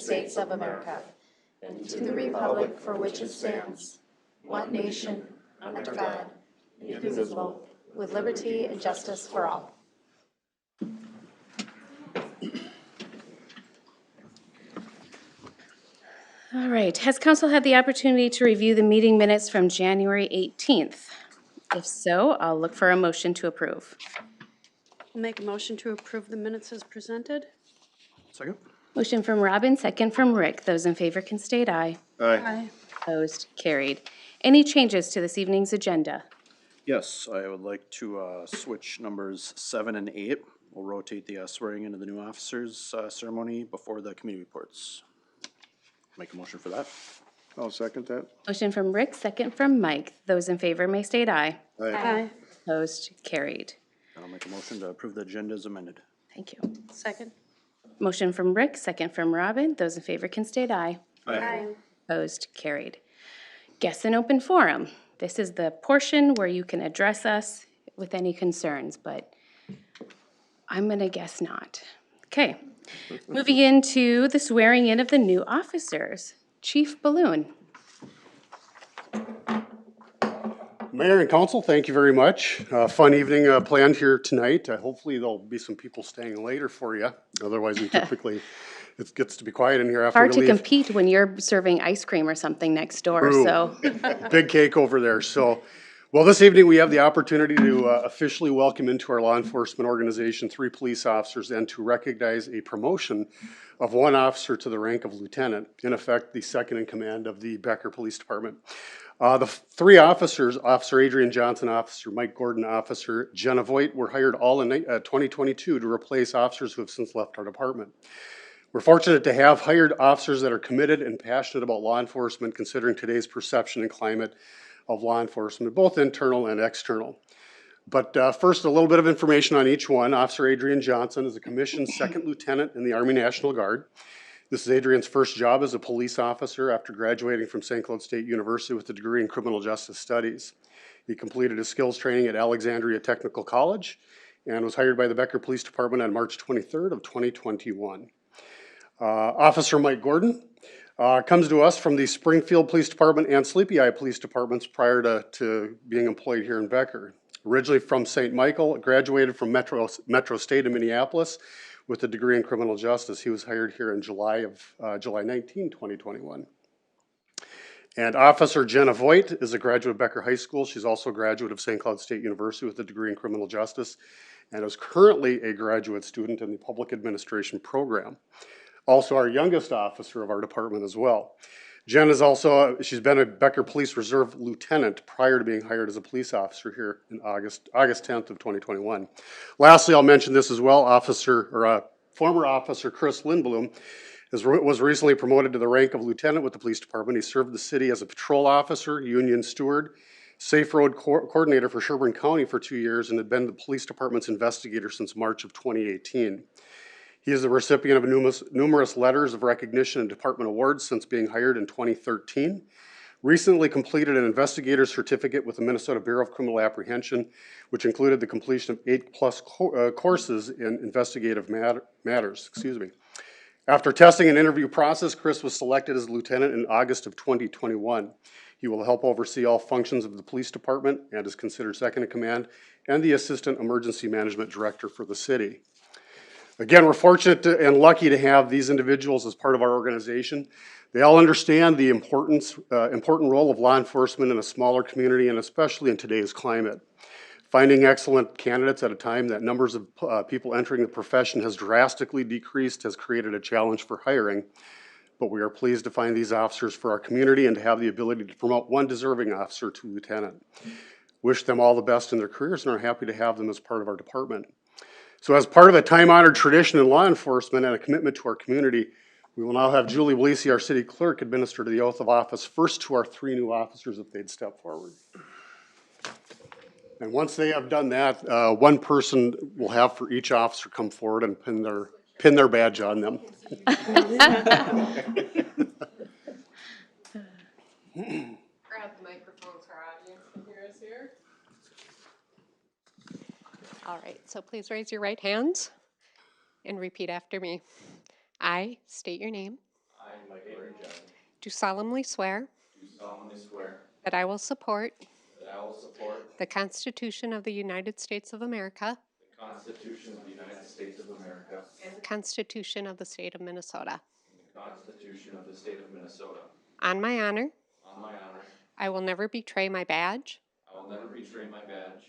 States of America, and to the republic for which it stands, one nation, under God, indivisible, with liberty and justice for all. All right. Has council had the opportunity to review the meeting minutes from January 18th? If so, I'll look for a motion to approve. I'll make a motion to approve the minutes as presented. Second. Motion from Robin, second from Rick. Those in favor can state aye. Aye. Opposed, carried. Any changes to this evening's agenda? Yes, I would like to switch numbers 7 and 8. We'll rotate the swearing into the new officers ceremony before the committee reports. Make a motion for that. I'll second that. Motion from Rick, second from Mike. Those in favor may state aye. Aye. Opposed, carried. I'll make a motion to approve the agenda as amended. Thank you. Second. Motion from Rick, second from Robin. Those in favor can state aye. Aye. Opposed, carried. Guests in open forum. This is the portion where you can address us with any concerns, but I'm gonna guess not. Okay, moving into the swearing in of the new officers. Chief Balloon. Mayor and council, thank you very much. Fun evening planned here tonight. Hopefully there'll be some people staying later for you. Otherwise, we typically, it gets to be quiet in here after Hard we to leave. compete when you're serving ice cream or something next door, True. so. Big cake over there. So, well, this evening we have the opportunity to officially welcome into our law enforcement organization 3 police officers and to recognize a promotion of 1 officer to the rank of lieutenant, in effect the second in command of the Becker Police Department. The 3 officers, Officer Adrian Johnson, Officer Mike Gordon, Officer Jenna Voigt, were hired all in 2022 to replace officers who have since left our department. We're fortunate to have hired officers that are committed and passionate about law enforcement, considering today's perception and climate of law enforcement, both internal and external. But first, a little bit of information on each one. Officer Adrian Johnson is a commissioned 2nd lieutenant in the Army National Guard. This is Adrian's first job as a police officer after graduating from St. Cloud State University with a degree in criminal justice studies. He completed his skills training at Alexandria Technical College and was hired by the Becker Police Department on March 23rd of 2021. Officer Mike Gordon comes to us from the Springfield Police Department and Sleepy Eye Police Departments prior to being employed here in Becker. Originally from St. Michael, graduated from Metro State in Minneapolis with a degree in criminal justice. He was hired here in July 19, 2021. And Officer Jenna Voigt is a graduate of Becker High School. She's also a graduate of St. Cloud State University with a degree in criminal justice and is currently a graduate student in the public administration program. Also our youngest officer of our department as well. Jen is also, she's been a Becker Police Reserve Lieutenant prior to being hired as a police officer here in August 10th of 2021. Lastly, I'll mention this as well, former officer Chris Lindblom was recently promoted to the rank of lieutenant with the police department. He served the city as a patrol officer, union steward, safe road coordinator for Sherburne County for 2 years, and had been the police department's investigator since March of 2018. He is the recipient of numerous letters of recognition and department awards since being hired in 2013. Recently completed an investigator's certificate with the Minnesota Bureau of Criminal Apprehension, which included the completion of 8+ courses in investigative matters. After testing and interview process, Chris was selected as lieutenant in August of 2021. He will help oversee all functions of the police department and is considered second in command and the assistant emergency management director for the city. Again, we're fortunate and lucky to have these individuals as part of our organization. They all understand the important role of law enforcement in a smaller community and especially in today's climate. Finding excellent candidates at a time that numbers of people entering the profession has drastically decreased has created a challenge for hiring. But we are pleased to find these officers for our community and to have the ability to promote one deserving officer to lieutenant. Wish them all the best in their careers and are happy to have them as part of our department. So as part of a time-honored tradition in law enforcement and a commitment to our community, we will now have Julie Blasey, our city clerk, administer the oath of office first to our 3 new officers if they'd step forward. And once they have done that, one person will have for each officer come forward and pin their badge on them. Grab the microphone so our audience can hear us here. All right, so please raise your right hands and repeat after me. I state your name. I, do solemnly swear that I will support the Constitution of the United States of America and the Constitution of the State of Minnesota. On my honor, I will never betray my badge,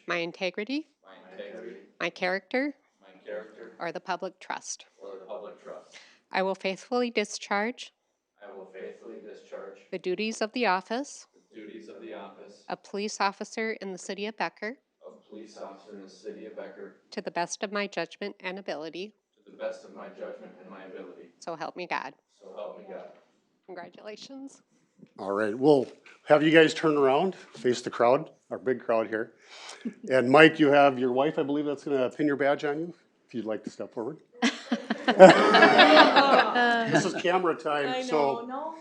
my integrity, my character, or the public trust. I will faithfully discharge the duties of the office of police officer in the city of Becker to the best of my judgment and ability. So help me God. Congratulations. All right, we'll have you guys turn around, face the crowd, our big crowd here. And Mike, you have your wife, I believe, that's gonna pin your badge on you, if you'd like to step forward. This is camera time, so.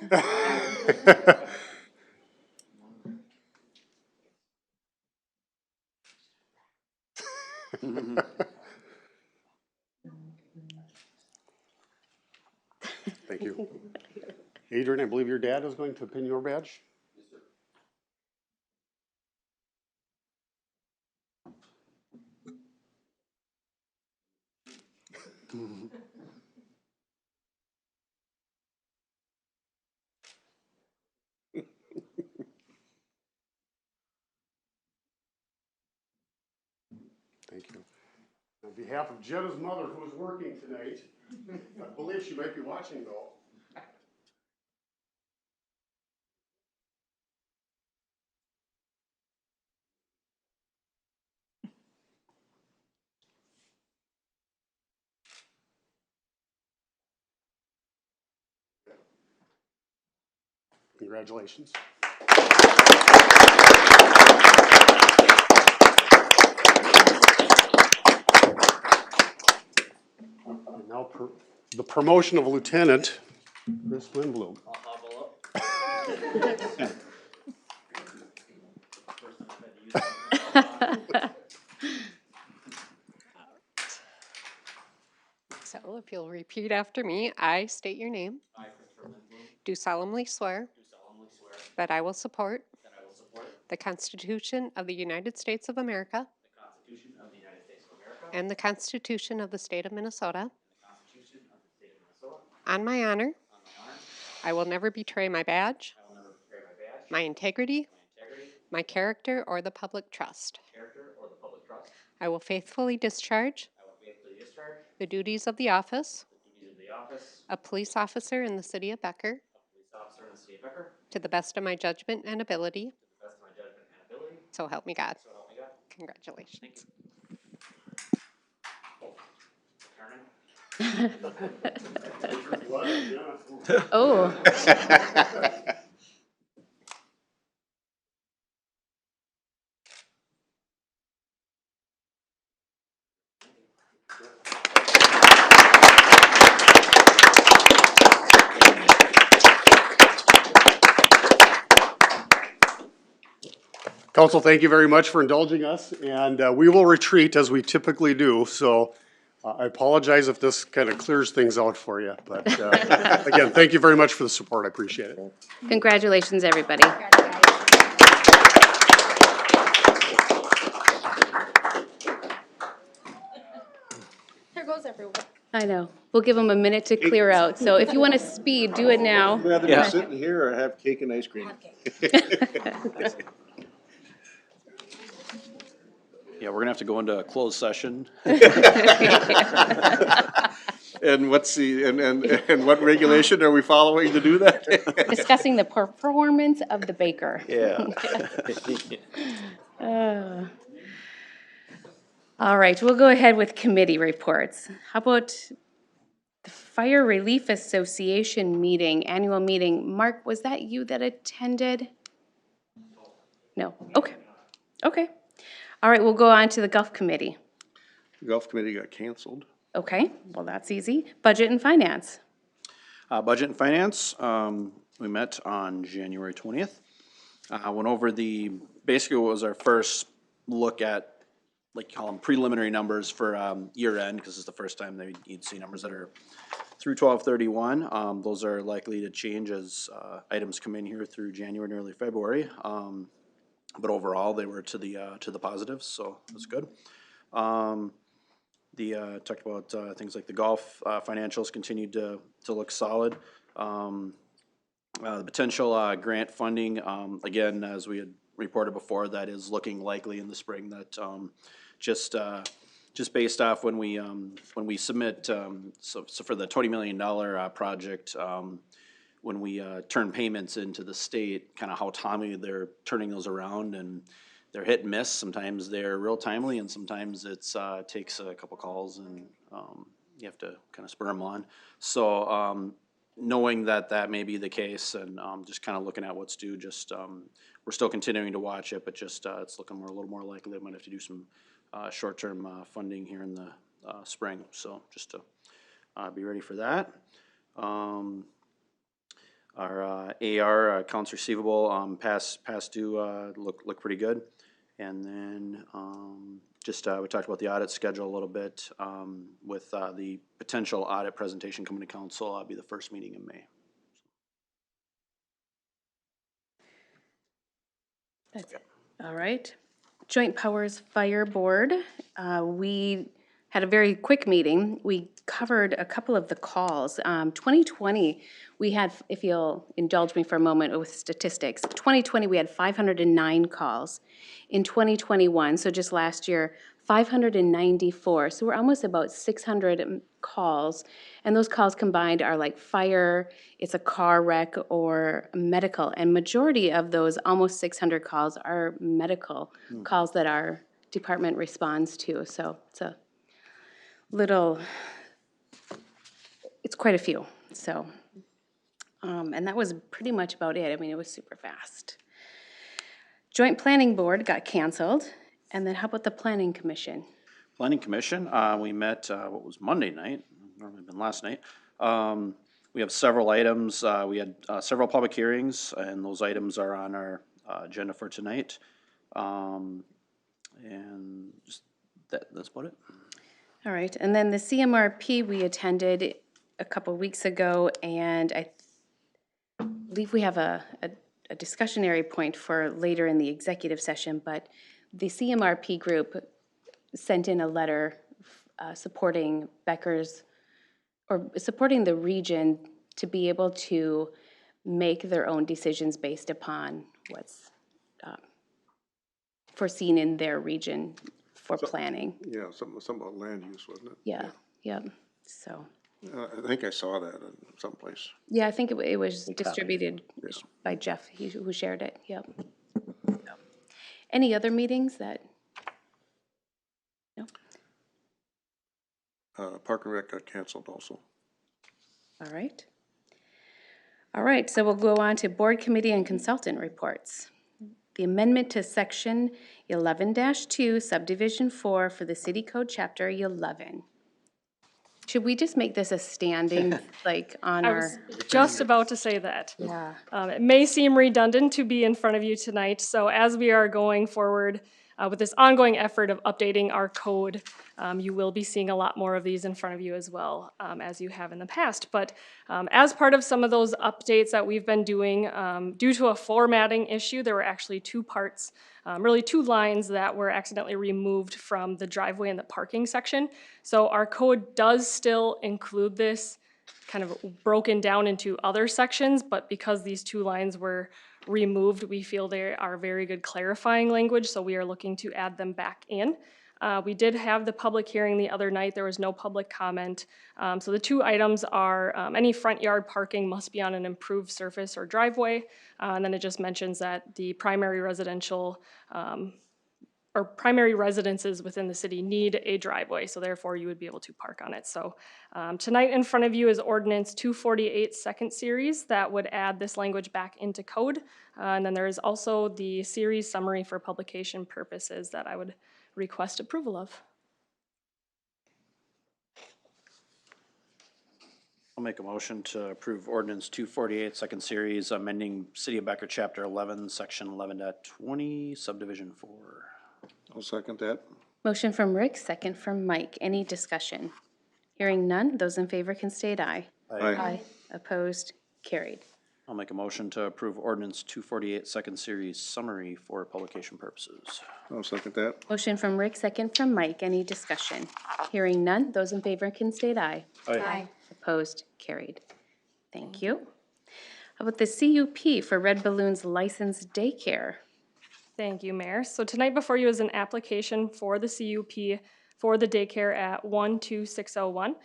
Thank you. Adrian, I believe your dad is going to pin your badge. Thank you. On behalf of Jenna's mother, who is working tonight, I believe she might be watching though. Congratulations. And now the promotion of Lieutenant Chris Lindblom. So if you'll repeat after me, I state your name. Do solemnly swear that I will support the Constitution of the United States of America and the Constitution of the State of Minnesota. On my honor, I will never betray my badge, my integrity, my character, or the public trust. I will faithfully discharge the duties of the office of police officer in the city of Becker to the best of my judgment and ability. So help me God. Congratulations. Oh. Council, thank you very much for indulging us, and we will retreat as we typically do. So I apologize if this kind of clears things out for you, but again, thank you very much for the support. I appreciate it. Congratulations, everybody. There goes everyone. I know. We'll give them a minute to clear out. So if you want to speed, do it now. Rather Yeah. be sitting here or have cake and ice cream? Yeah, we're gonna have to go into a closed session. And what's the, and what regulation are we following to do that? Discussing the performance of the baker. Yeah. All right, we'll go ahead with committee reports. How about the Fire Relief Association meeting, annual meeting? Mark, was that you that attended? No, okay, okay. All right, we'll go on to the Gulf Committee. The golf committee got canceled. Okay, well, that's easy. Budget and Finance. Budget and Finance, we met on January 20th. Went over basically what was our first look at, like, call them preliminary numbers for year end, because it's the first time that you'd see numbers that are through 12/31. Those are likely to change as items come in here through January and early February. But overall, they were to the positives, so that's good. Talked about things like the golf financials continued to look solid. The potential grant funding, again, as we had reported before, that is looking likely in the spring. That just based off when we submit, so for the $20 million project, when we turn payments into the state, kind of how timely they're turning those around, and they're hit and miss. Sometimes they're real timely, and sometimes it's takes a couple calls, and you have to kind of spur them on. So knowing that may be the case, and just kind of looking at what's due, just we're still continuing to watch it, but just it's looking a little more likely they might have to do some short-term funding here in the spring. So just to be ready for that. Our AR accounts receivable past due look pretty good. And then we talked about the audit schedule a little bit with the potential audit presentation coming to council. Be the first meeting in May. That's it. All right. Joint Powers Fire Board. We had a very quick meeting. We covered a couple of the calls. 2020, we had, if you'll indulge me for a moment with statistics, 2020 we had 509 calls. In 2021, so just last year, 594. So we're almost about 600 calls. And those calls combined are like fire, it's a car wreck, or medical. And majority of those almost 600 calls are medical calls that our department responds to. So it's a little, it's quite a few. So, and that was pretty much about it. I mean, it was super fast. Joint Planning Board got canceled. And then how about the Planning Commission? Planning Commission, we met, what was Monday night, normally been last night. We have several items. We had several public hearings, and those items are on our agenda for tonight. And just that's about it. All right, and then the CMRP we attended a couple weeks ago, and I believe we have a discussionary point for later in the executive session, but the CMRP group sent in a letter supporting Becker's, or supporting the region to be able to make their own decisions based upon what's foreseen in their region for planning. Yeah, something about land use, wasn't it? Yeah, yep, so. I think I saw that in someplace. Yeah, I think it was distributed by Jeff, who shared it, yep. Any other meetings that? No? Park and Rec got canceled also. All right. All right, so we'll go on to board, committee, and consultant reports. The amendment to section 11-2, subdivision 4 for the city code chapter 11. Should we just make this a standing, like, on I our? was just about to say that. Yeah. It may seem redundant to be in front of you tonight, so as we are going forward with this ongoing effort of updating our code, you will be seeing a lot more of these in front of you as well, as you have in the past. But as part of some of those updates that we've been doing, due to a formatting issue, there were actually two parts, really two lines that were accidentally removed from the driveway and the parking section. So our code does still include this kind of broken down into other sections, but because these two lines were removed, we feel they are very good clarifying language, so we are looking to add them back in. We did have the public hearing the other night. There was no public comment. So the two items are any front yard parking must be on an improved surface or driveway, and then it just mentions that the primary residential or primary residences within the city need a driveway, so therefore you would be able to park on it. So tonight in front of you is ordinance 248 second series that would add this language back into code. And then there is also the series summary for publication purposes that I would request approval of. I'll make a motion to approve ordinance 248 second series, amending City of Becker chapter 11, section 11.20, subdivision 4. I'll second that. Motion from Rick, second from Mike. Any discussion? Hearing none, those in favor can state aye. Aye. Opposed, carried. I'll make a motion to approve ordinance 248 second series summary for publication purposes. I'll second that. Motion from Rick, second from Mike. Any discussion? Hearing none, those in favor can state aye. Aye. Opposed, carried. Thank you. How about the CUP for Red Balloons Licensed Daycare? Thank you, Mayor. So tonight before you is an application for the CUP for the daycare at 12601.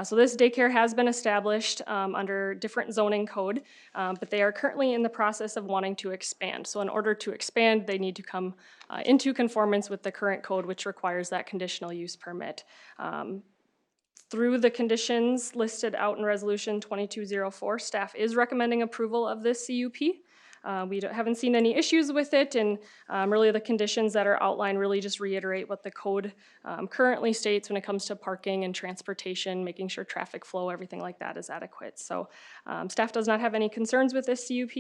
So this daycare has been established under different zoning code, but they are currently in the process of wanting to expand. So in order to expand, they need to come into conformance with the current code, which requires that conditional use permit. Through the conditions listed out in Resolution 2204, staff is recommending approval of this CUP. We haven't seen any issues with it, and really the conditions that are outlined really just reiterate what the code currently states when it comes to parking and transportation, making sure traffic flow, everything like that is adequate. So staff does not have any concerns with this CUP,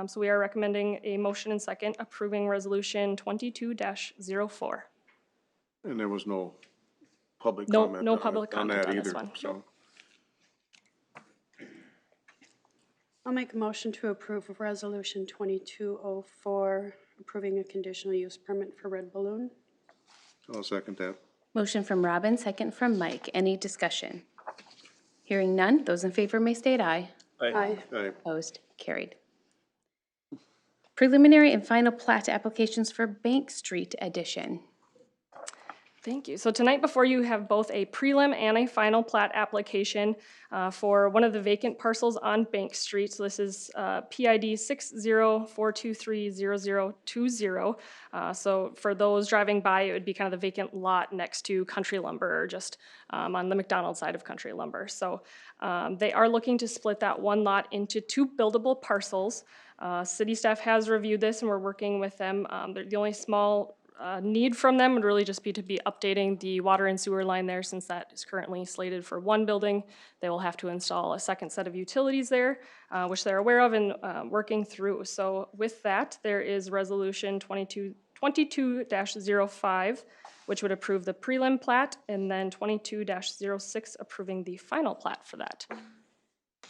so we are recommending a motion and second approving Resolution 22-04. And there was no public No- comment. no public comment that on this either, one. so. I'll make a motion to approve Resolution 2204, approving a conditional use permit for Red Balloon. I'll second that. Motion from Robin, second from Mike. Any discussion? Hearing none, those in favor may state aye. Aye. Aye. Opposed, carried. Preliminary and final plat applications for Bank Street addition. Thank you. So tonight before you have both a prelim and a final plat application for one of the vacant parcels on Bank Street. So this is PID 604230020. So for those driving by, it would be kind of the vacant lot next to Country Lumber, or just on the McDonald side of Country Lumber. So they are looking to split that one lot into 2 buildable parcels. City staff has reviewed this and we're working with them. The only small need from them would really just be to be updating the water and sewer line there, since that is currently slated for one building. They will have to install a second set of utilities there, which they're aware of and working through. So with that, there is Resolution 22-05, which would approve the prelim plat, and then 22-06 approving the final plat for that.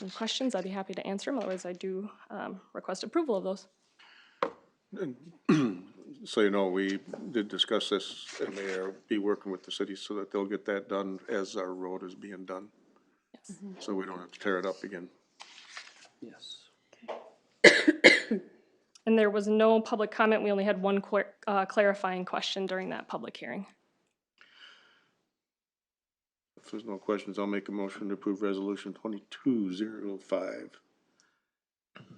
Any questions? I'd be happy to answer them. Otherwise, I do request approval of those. So you know, we did discuss this, and they are be working with the city so that they'll get that done as our road is being done. Yes. So we don't have to tear it up again. Yes. And there was no public comment. We only had one clarifying question during that public hearing. If there's no questions, I'll make a motion to approve Resolution 2205.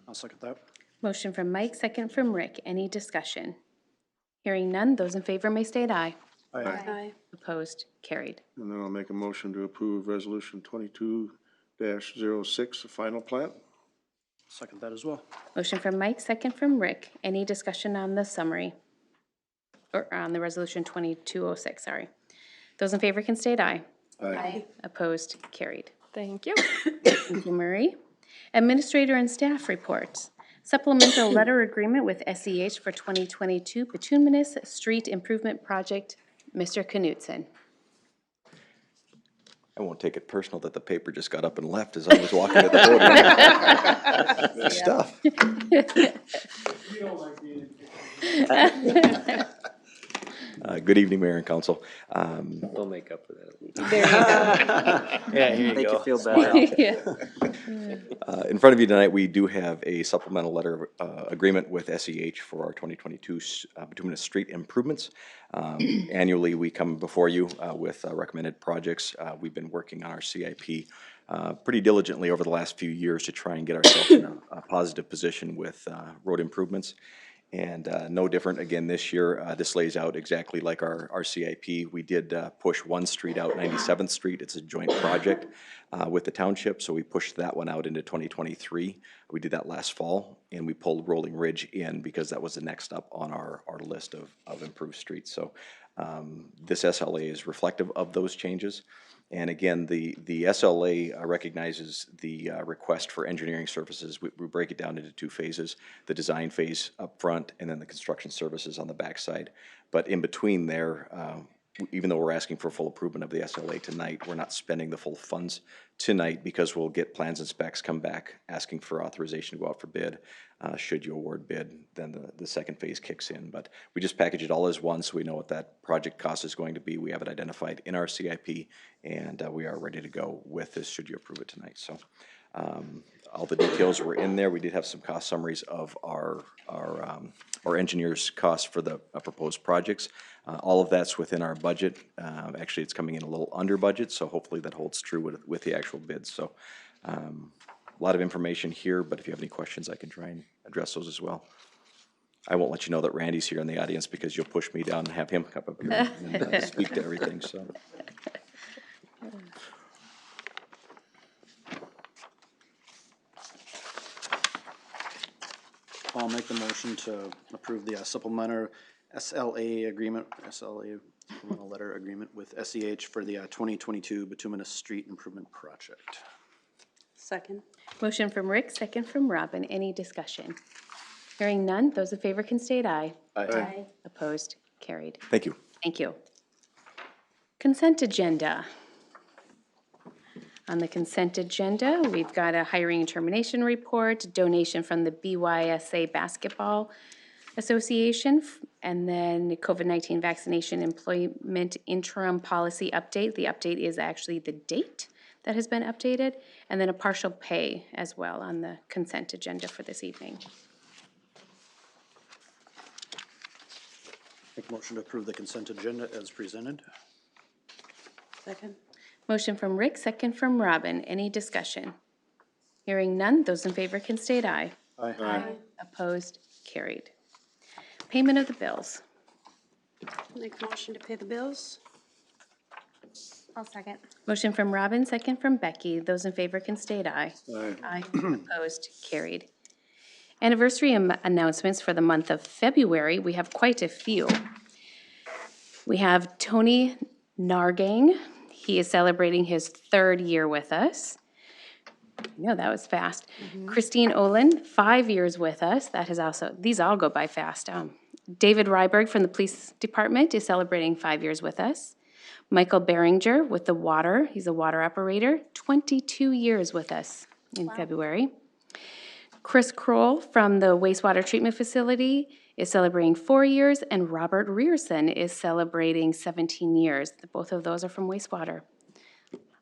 I'll second that. Motion from Mike, second from Rick. Any discussion? Hearing none, those in favor may state aye. Aye. Opposed, carried. And then I'll make a motion to approve Resolution 22-06, the final plat. Second that as well. Motion from Mike, second from Rick. Any discussion on the summary? Or on the Resolution 2206, sorry. Those in favor can state aye. Aye. Opposed, carried. Thank you. Thank you, Marie. Administrator and staff reports. Supplemental letter agreement with SEH for 2022 Bituminous Street Improvement Project. Mr. Knutson. I won't take it personal that the paper just got up and left as I was walking to the podium. Good stuff. Good evening, Mayor and Council. We'll make up for that. There you go. Yeah, here you Make go. you feel better. Yeah. In front of you tonight, we do have a supplemental letter agreement with SEH for our 2022 bituminous street improvements. Annually, we come before you with recommended projects. We've been working on our CIP pretty diligently over the last few years to try and get ourselves in a positive position with road improvements. And no different again this year. This lays out exactly like our CIP. We did push one street out, 97th Street. It's a joint project with the township, so we pushed that one out into 2023. We did that last fall, and we pulled Rolling Ridge in because that was the next up on our list of improved streets. So this SLA is reflective of those changes. And again, the SLA recognizes the request for engineering services. We break it down into 2 phases, the design phase up front and then the construction services on the backside. But in between there, even though we're asking for full improvement of the SLA tonight, we're not spending the full funds tonight because we'll get plans and specs come back asking for authorization to go out for bid. Should you award bid, then the second phase kicks in. But we just package it all as one so we know what that project cost is going to be. We have it identified in our CIP, and we are ready to go with this should you approve it tonight. So all the details were in there. We did have some cost summaries of our engineers' costs for the proposed projects. All of that's within our budget. Actually, it's coming in a little under budget, so hopefully that holds true with the actual bids. So a lot of information here, but if you have any questions, I can try and address those as well. I won't let you know that Randy's here in the audience because you'll push me down and have him come up here and speak to everything, so. I'll make the motion to approve the supplemental supplemental letter agreement with SEH for the 2022 bituminous street improvement project. Second. Motion from Rick, second from Robin. Any discussion? Hearing none, those in favor can state aye. Aye. Opposed? Carried. Thank you. Thank you. Consent agenda. On the consent agenda, we've got a hiring and termination report, donation from the BYSA Basketball Association, and then COVID-19 vaccination employment interim policy update. The update is actually the date that has been updated, and then a partial pay as well on the consent agenda for this evening. Make motion to approve the consent agenda as presented. Second. Motion from Rick, second from Robin. Any discussion? Hearing none, those in favor can state aye. Aye. Opposed? Carried. Payment of the bills. Make a motion to pay the bills. I'll second. Motion from Robin, second from Becky. Those in favor can state aye. Aye. Opposed? Carried. Anniversary announcements for the month of February. We have quite a few. We have Tony Nargang. He is celebrating his 3rd year with us. No, that was fast. Christine Olin, 5 years with us. That has also, these all go by fast. David Ryberg from the police department is celebrating 5 years with us. Michael Beringer with the water, he's a water operator, 22 years with us in February. Chris Kroll from the wastewater treatment facility is celebrating 4 years, and Robert Rearson is celebrating 17 years. Both of those are from wastewater.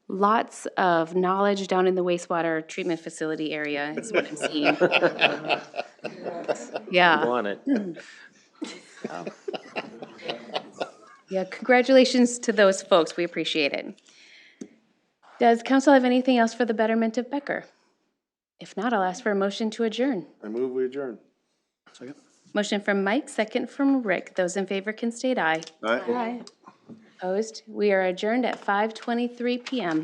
Lots of knowledge down in the wastewater treatment facility area is what I'm seeing. Yeah. Want it. Yeah, congratulations to those folks. We appreciate it. Does council have anything else for the betterment of Becker? If not, I'll ask for a motion to adjourn. I move we adjourn. Second. Motion from Mike, second from Rick. Those in favor can state aye. Aye. Opposed? We are adjourned at 5:23 p.m.